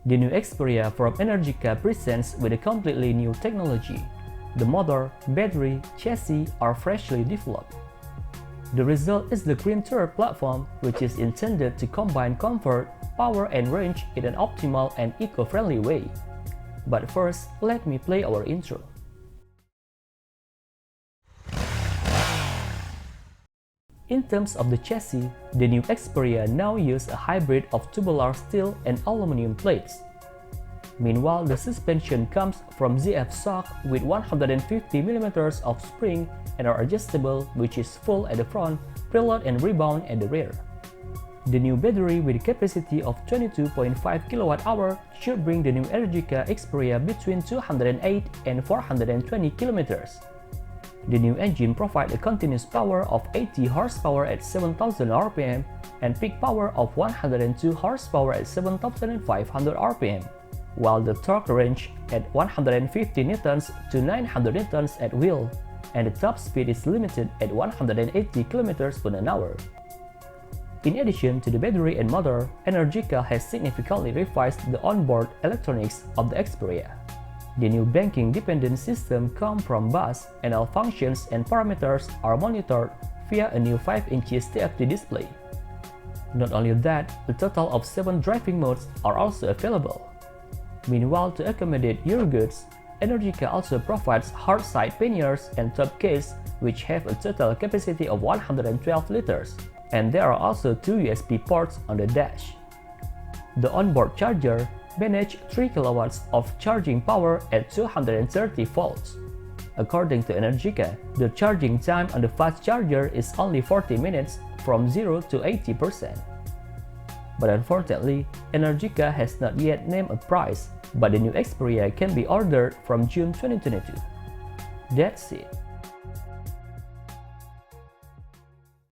The new Experia from Energica presents with a completely new technology. The motor, battery, chassis are freshly developed. The result is the Green Tour platform, which is intended to combine comfort, power and range in an optimal and eco-friendly way. But first, let me play our intro. In terms of the chassis, the new Experia now uses a hybrid of tubular steel and aluminum plates. Meanwhile, the suspension comes from ZF shock with 150mm of spring and are adjustable, which is full at the front, preload and rebound at the rear. The new battery with a capacity of 22.5 kWh should bring the new Energica Experia between 208 and 420 km. The new engine provides a continuous power of 80 horsepower at 7,000 rpm and peak power of 102 horsepower at 7,500 rpm, while the torque range at 150 newtons to 900 newtons at wheel, and the top speed is limited at 180 km per hour. In addition to the battery and motor, Energica has significantly revised the onboard electronics of the Experia. The new banking-dependent system comes from bus, and all functions and parameters are monitored via a new 5-inch TFT display. Not only that, a total of 7 driving modes are also available. Meanwhile, to accommodate your goods, Energica also provides hard side panniers and top case, which have a total capacity of 112 liters, and there are also 2 USB ports on the dash. The onboard charger manages 3 kW of charging power at 230 volts. According to Energica, the charging time on the fast charger is only 40 minutes from 0 to 80%. But unfortunately, Energica has not yet named a price, but the new Experia can be ordered from June 2022. That's it.